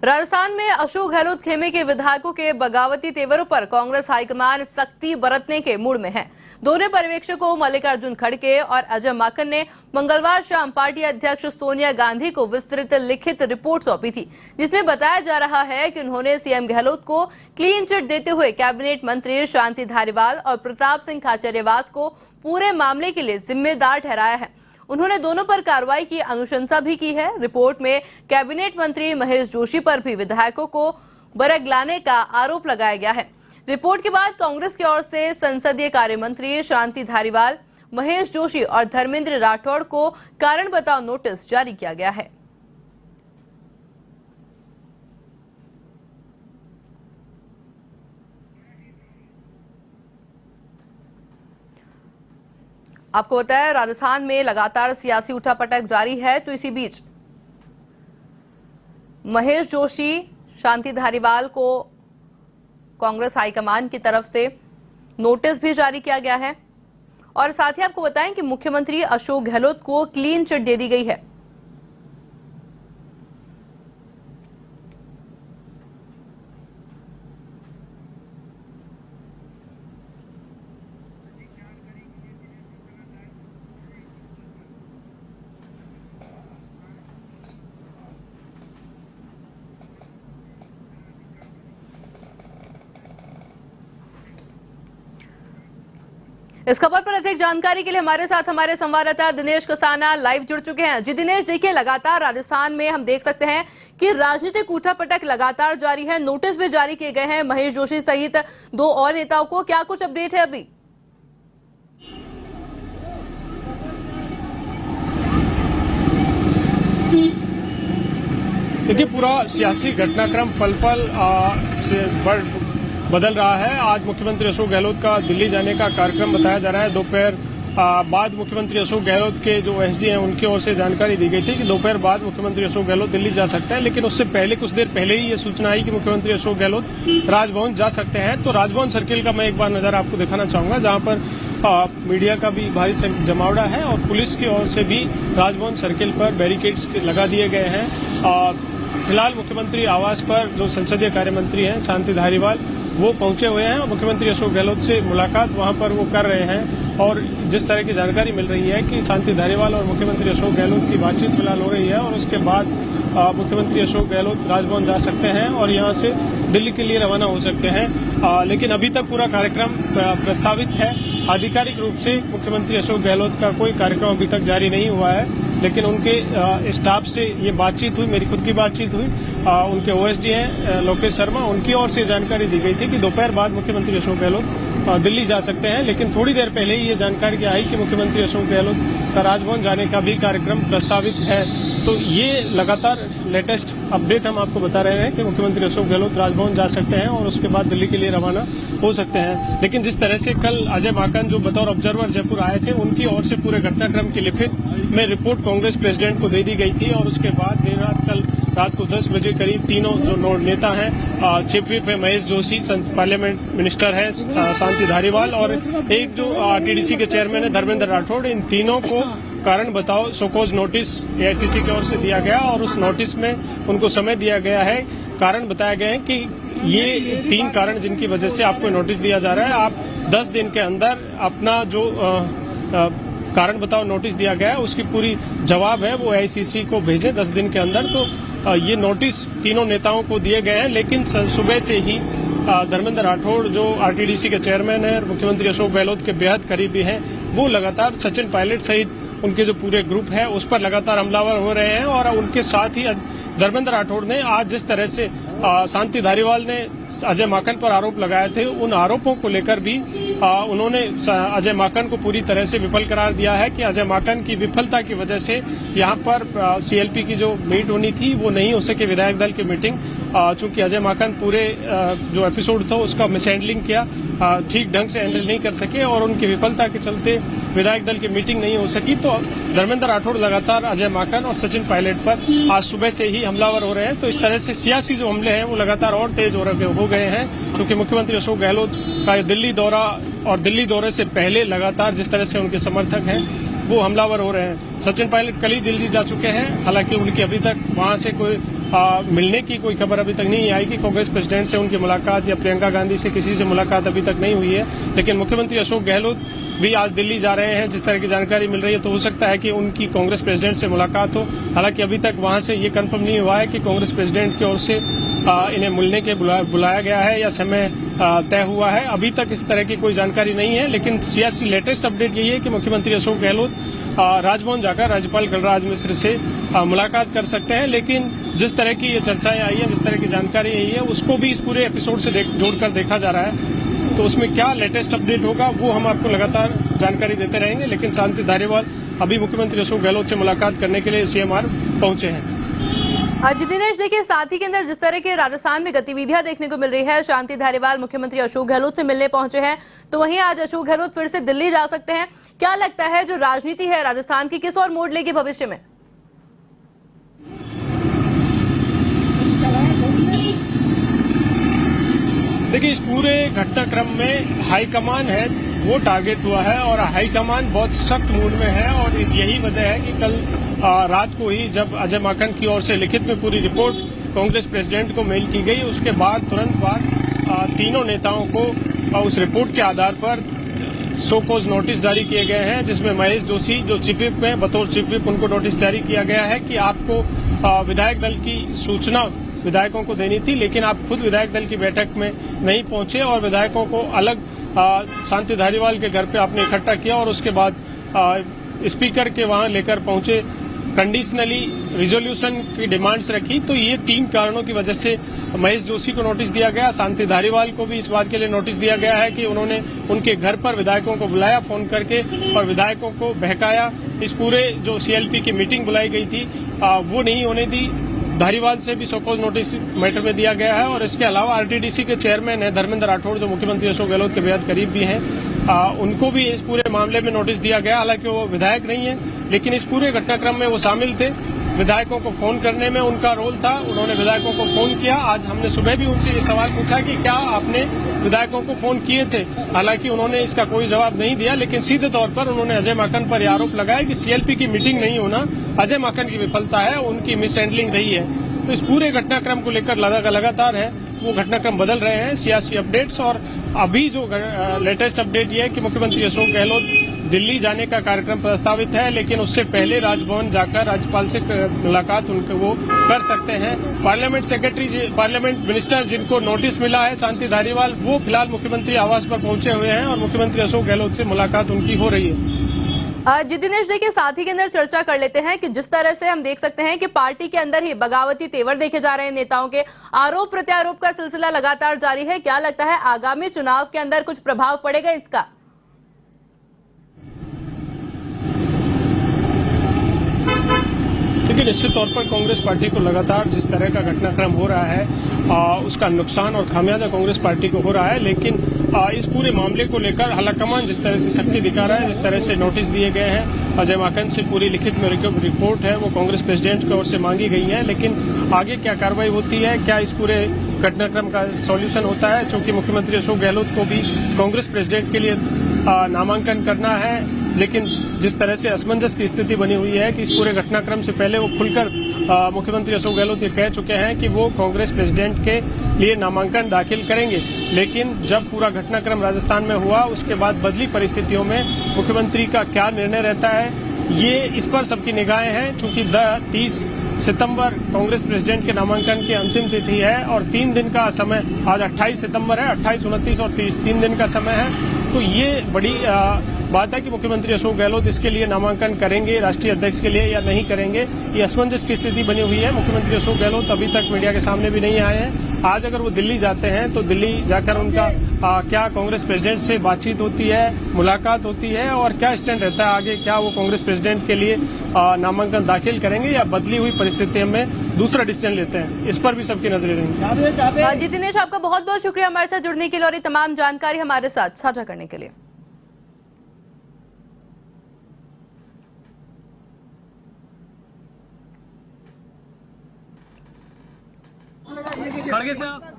राजस्थान में अशोक गहलोत खेमे के विधायकों के बगावती तेवरों पर कांग्रेस हाईकमान सख्ती बरतने के मूड में है। दोनों पर्यवेक्षकों मल्लिकार्जुन खड़गे और अजय माकन ने मंगलवार शाम पार्टी अध्यक्ष सोनिया गांधी को विस्तृत लिखित रिपोर्ट सौंपी थी, जिसमें बताया जा रहा है कि उन्होंने सीएम गहलोत को क्लीन चिट देते हुए कैबिनेट मंत्री शांति धारीवाल और प्रताप सिंह खाचरियावास को पूरे मामले के लिए जिम्मेदार ठहराया है। उन्होंने दोनों पर कार्रवाई की अनुशंसा भी की है। रिपोर्ट में कैबिनेट मंत्री महेश जोशी पर भी विधायकों को बरगलाने का आरोप लगाया गया है। रिपोर्ट के बाद कांग्रेस की ओर से संसदीय कार्य मंत्री शांति धारीवाल, महेश जोशी और धर्मेंद्र राठौड़ को कारण बताओ नोटिस जारी किया गया है। आपको बताया राजस्थान में लगातार सियासी उठापटक जारी है, तो इसी बीच महेश जोशी, शांति धारीवाल को कांग्रेस हाईकमान की तरफ से नोटिस भी जारी किया गया है और साथ ही आपको बताएं कि मुख्यमंत्री अशोक गहलोत को क्लीन चिट दे दी गई है। इस खबर पर अधिक जानकारी के लिए हमारे साथ हमारे संवाददाता दिनेश कसाना लाइव जुड़ चुके हैं। जी दिनेश, देखिए लगातार राजस्थान में हम देख सकते हैं कि राजनीतिक उठापटक लगातार जारी है। नोटिस भी जारी किए गए हैं महेश जोशी सहित दो और नेताओं को। क्या कुछ अपडेट है अभी? देखिए, पूरा सियासी घटनाक्रम पल पल से बदल रहा है। आज मुख्यमंत्री अशोक गहलोत का दिल्ली जाने का कार्यक्रम बताया जा रहा है। दोपहर बाद मुख्यमंत्री अशोक गहलोत के जो एसडी हैं उनकी ओर से जानकारी दी गई थी कि दोपहर बाद मुख्यमंत्री अशोक गहलोत दिल्ली जा सकते हैं, लेकिन उससे पहले कुछ देर पहले ही ये सूचना आई कि मुख्यमंत्री अशोक गहलोत राजभवन जा सकते हैं। तो राजभवन सर्किल का मैं एक बार नजारा आपको दिखाना चाहूंगा, जहां पर मीडिया का भी भारी जमावड़ा है और पुलिस की ओर से भी राजभवन सर्किल पर बैरिकेड्स लगा दिए गए हैं। फिलहाल मुख्यमंत्री आवास पर जो संसदीय कार्य मंत्री हैं शांति धारीवाल, वो पहुंचे हुए हैं और मुख्यमंत्री अशोक गहलोत से मुलाकात वहां पर वो कर रहे हैं। और जिस तरह की जानकारी मिल रही है कि शांति धारीवाल और मुख्यमंत्री अशोक गहलोत की बातचीत फिलहाल हो रही है और उसके बाद मुख्यमंत्री अशोक गहलोत राजभवन जा सकते हैं और यहां से दिल्ली के लिए रवाना हो सकते हैं। लेकिन अभी तक पूरा कार्यक्रम प्रस्तावित है। आधिकारिक रूप से मुख्यमंत्री अशोक गहलोत का कोई कार्यक्रम अभी तक जारी नहीं हुआ है, लेकिन उनके स्टाफ से ये बातचीत हुई, मेरी खुद की बातचीत हुई। उनके ओएसडी हैं लोकेश शर्मा, उनकी ओर से जानकारी दी गई थी कि दोपहर बाद मुख्यमंत्री अशोक गहलोत दिल्ली जा सकते हैं। लेकिन थोड़ी देर पहले ही ये जानकारी आई कि मुख्यमंत्री अशोक गहलोत का राजभवन जाने का भी कार्यक्रम प्रस्तावित है। तो ये लगातार लेटेस्ट अपडेट हम आपको बता रहे हैं कि मुख्यमंत्री अशोक गहलोत राजभवन जा सकते हैं और उसके बाद दिल्ली के लिए रवाना हो सकते हैं। लेकिन जिस तरह से कल अजय माकन जो बतौर ऑब्जर्वर जयपुर आए थे, उनकी ओर से पूरे घटनाक्रम की लिखित में रिपोर्ट कांग्रेस प्रेसिडेंट को दे दी गई थी और उसके बाद देर रात कल रात को 10 बजे करीब तीनों जो नेता हैं, चीफ विप है महेश जोशी, पार्लियामेंट मिनिस्टर है शांति धारीवाल और एक जो टीडीसी के चेयरमैन है धर्मेंद्र राठौड़, इन तीनों को कारण बताओ शोकॉज नोटिस एआईसीसी की ओर से दिया गया और उस नोटिस में उनको समय दिया गया है। कारण बताया गया है कि ये 3 कारण जिनकी वजह से आपको नोटिस दिया जा रहा है, आप 10 दिन के अंदर अपना जो कारण बताओ नोटिस दिया गया है उसकी पूरी जवाब है वो एआईसीसी को भेजें 10 दिन के अंदर। तो ये नोटिस तीनों नेताओं को दिए गए हैं, लेकिन सुबह से ही धर्मेंद्र राठौड़ जो आरटीडीसी के चेयरमैन है और मुख्यमंत्री अशोक गहलोत के बेहद करीबी हैं, वो लगातार सचिन पायलट सहित उनके जो पूरे ग्रुप है उस पर लगातार हमलावर हो रहे हैं। और उनके साथ ही धर्मेंद्र राठौड़ ने आज जिस तरह से शांति धारीवाल ने अजय माकन पर आरोप लगाए थे, उन आरोपों को लेकर भी उन्होंने अजय माकन को पूरी तरह से विफल करार दिया है कि अजय माकन की विफलता की वजह से यहाँ पर सीएलपी की जो मीट होनी थी वो नहीं हो सके, विधायक दल की मीटिंग। चूंकि अजय माकन पूरे जो एपिसोड था उसका मिस हैंडलिंग किया, ठीक ढंग से हैंडल नहीं कर सके और उनकी विफलता के चलते विधायक दल की मीटिंग नहीं हो सकी। तो धर्मेंद्र राठौड़ लगातार अजय माकन और सचिन पायलट पर आज सुबह से ही हमलावर हो रहे हैं। तो इस तरह से सियासी जो हमले हैं वो लगातार और तेज हो गए हैं, क्योंकि मुख्यमंत्री अशोक गहलोत का दिल्ली दौरा और दिल्ली दौरे से पहले लगातार जिस तरह से उनके समर्थक हैं वो हमलावर हो रहे हैं। सचिन पायलट कल ही दिल्ली जा चुके हैं, हालांकि उनकी अभी तक वहां से कोई मिलने की कोई खबर अभी तक नहीं आई कि कांग्रेस प्रेसिडेंट से उनकी मुलाकात या प्रियंका गांधी से किसी से मुलाकात अभी तक नहीं हुई है। लेकिन मुख्यमंत्री अशोक गहलोत भी आज दिल्ली जा रहे हैं, जिस तरह की जानकारी मिल रही है, तो हो सकता है कि उनकी कांग्रेस प्रेसिडेंट से मुलाकात हो। हालांकि अभी तक वहां से ये कंफर्म नहीं हुआ है कि कांग्रेस प्रेसिडेंट की ओर से इन्हें मिलने के बुलाया गया है या समय तय हुआ है। अभी तक इस तरह की कोई जानकारी नहीं है, लेकिन सियासी लेटेस्ट अपडेट यही है कि मुख्यमंत्री अशोक गहलोत राजभवन जाकर राज्यपाल कलराज मिश्र से मुलाकात कर सकते हैं। लेकिन जिस तरह की ये चर्चाएं आई है, जिस तरह की जानकारी आई है, उसको भी इस पूरे एपिसोड से जोड़कर देखा जा रहा है। तो उसमें क्या लेटेस्ट अपडेट होगा वो हम आपको लगातार जानकारी देते रहेंगे। लेकिन शांति धारीवाल अभी मुख्यमंत्री अशोक गहलोत से मुलाकात करने के लिए सीएमआर पहुंचे हैं। जी दिनेश, देखिए साथ ही के अंदर जिस तरह के राजस्थान में गतिविधियां देखने को मिल रही है, शांति धारीवाल मुख्यमंत्री अशोक गहलोत से मिलने पहुंचे हैं, तो वहीं आज अशोक गहलोत फिर से दिल्ली जा सकते हैं। क्या लगता है जो राजनीति है राजस्थान की किस और मोड़ लेगी भविष्य में? देखिए, इस पूरे घटनाक्रम में हाईकमान है वो टारगेट हुआ है और हाईकमान बहुत सख्त मूड में है। और यही वजह है कि कल रात को ही जब अजय माकन की ओर से लिखित में पूरी रिपोर्ट कांग्रेस प्रेसिडेंट को मेल की गई, उसके बाद तुरंत बाद तीनों नेताओं को उस रिपोर्ट के आधार पर सो कॉज नोटिस जारी किए गए हैं, जिसमें महेश जोशी जो चीफ विप में बतौर चीफ विप उनको नोटिस जारी किया गया है कि आपको विधायक दल की सूचना विधायकों को देनी थी, लेकिन आप खुद विधायक दल की बैठक में नहीं पहुंचे और विधायकों को अलग शांति धारीवाल के घर पे आपने इकट्ठा किया और उसके बाद स्पीकर के वहां लेकर पहुंचे, कंडीशनली रिजोल्यूशन की डिमांड्स रखी। तो ये 3 कारणों की वजह से महेश जोशी को नोटिस दिया गया। शांति धारीवाल को भी इस बात के लिए नोटिस दिया गया है कि उन्होंने उनके घर पर विधायकों को बुलाया फोन करके और विधायकों को बहकाया। इस पूरे जो सीएलपी की मीटिंग बुलाई गई थी वो नहीं होने दी। धारीवाल से भी सपोज नोटिस मैटर में दिया गया है। और इसके अलावा आरटीडीसी के चेयरमैन है धर्मेंद्र राठौड़, जो मुख्यमंत्री अशोक गहलोत के बेहद करीब भी हैं, उनको भी इस पूरे मामले में नोटिस दिया गया। हालांकि वो विधायक नहीं है, लेकिन इस पूरे घटनाक्रम में वो शामिल थे। विधायकों को फोन करने में उनका रोल था, उन्होंने विधायकों को फोन किया। आज हमने सुबह भी उनसे ये सवाल पूछा कि क्या आपने विधायकों को फोन किए थे, हालांकि उन्होंने इसका कोई जवाब नहीं दिया। लेकिन सीधे तौर पर उन्होंने अजय माकन पर आरोप लगाया कि सीएलपी की मीटिंग नहीं होना अजय माकन की विफलता है, उनकी मिसहैंडलिंग रही है। तो इस पूरे घटनाक्रम को लेकर लगातार है वो घटनाक्रम बदल रहे हैं सियासी अपडेट्स। और अभी जो लेटेस्ट अपडेट ये है कि मुख्यमंत्री अशोक गहलोत दिल्ली जाने का कार्यक्रम प्रस्तावित है, लेकिन उससे पहले राजभवन जाकर राज्यपाल से मुलाकात उनको वो कर सकते हैं। पार्लियामेंट मिनिस्टर जिनको नोटिस मिला है शांति धारीवाल, वो फिलहाल मुख्यमंत्री आवास पर पहुंचे हुए हैं और मुख्यमंत्री अशोक गहलोत से मुलाकात उनकी हो रही है। जी दिनेश, देखिए साथ ही के अंदर चर्चा कर लेते हैं कि जिस तरह से हम देख सकते हैं कि पार्टी के अंदर ही बगावती तेवर देखे जा रहे हैं, नेताओं के आरोप प्रत्यारोप का सिलसिला लगातार जारी है। क्या लगता है आगामी चुनाव के अंदर कुछ प्रभाव पड़ेगा इसका? देखिए, निश्चित तौर पर कांग्रेस पार्टी को लगातार जिस तरह का घटनाक्रम हो रहा है उसका नुकसान और खामियाजा कांग्रेस पार्टी को हो रहा है। लेकिन इस पूरे मामले को लेकर हालाकमान जिस तरह से सख्ती दिखा रहा है, जिस तरह से नोटिस दिए गए हैं, अजय माकन से पूरी लिखित में रिपोर्ट है वो कांग्रेस प्रेसिडेंट की ओर से मांगी गई है। लेकिन आगे क्या कार्रवाई होती है, क्या इस पूरे घटनाक्रम का सॉल्यूशन होता है, चूंकि मुख्यमंत्री अशोक गहलोत को भी कांग्रेस प्रेसिडेंट के लिए नामांकन करना है। लेकिन जिस तरह से असमंजस की स्थिति बनी हुई है कि इस पूरे घटनाक्रम से पहले वो खुलकर मुख्यमंत्री अशोक गहलोत ये कह चुके हैं कि वो कांग्रेस प्रेसिडेंट के लिए नामांकन दाखिल करेंगे। लेकिन जब पूरा घटनाक्रम राजस्थान में हुआ, उसके बाद बदली परिस्थितियों में मुख्यमंत्री का क्या निर्णय रहता है, ये इस पर सबकी निगाहें हैं। चूंकि 30 सितंबर कांग्रेस प्रेसिडेंट के नामांकन की अंतिम तिथि है और 3 दिन का समय, आज 28 सितंबर है, 28, 29 और 30 3 दिन का समय है। तो ये बड़ी बात है कि मुख्यमंत्री अशोक गहलोत इसके लिए नामांकन करेंगे राष्ट्रीय अध्यक्ष के लिए या नहीं करेंगे। ये असमंजस की स्थिति बनी हुई है। मुख्यमंत्री अशोक गहलोत अभी तक मीडिया के सामने भी नहीं आए हैं। आज अगर वो दिल्ली जाते हैं तो दिल्ली जाकर उनका क्या कांग्रेस प्रेसिडेंट से बातचीत होती है, मुलाकात होती है और क्या स्टैंड रहता है आगे, क्या वो कांग्रेस प्रेसिडेंट के लिए नामांकन दाखिल करेंगे या बदली हुई परिस्थितियों में दूसरा डिसीजन लेते हैं, इस पर भी सबकी नजरें रहेंगी। जी दिनेश, आपका बहुत बहुत शुक्रिया हमारे साथ जुड़ने के लिए और ये तमाम जानकारी हमारे साथ साझा करने के लिए। खड़गे साहब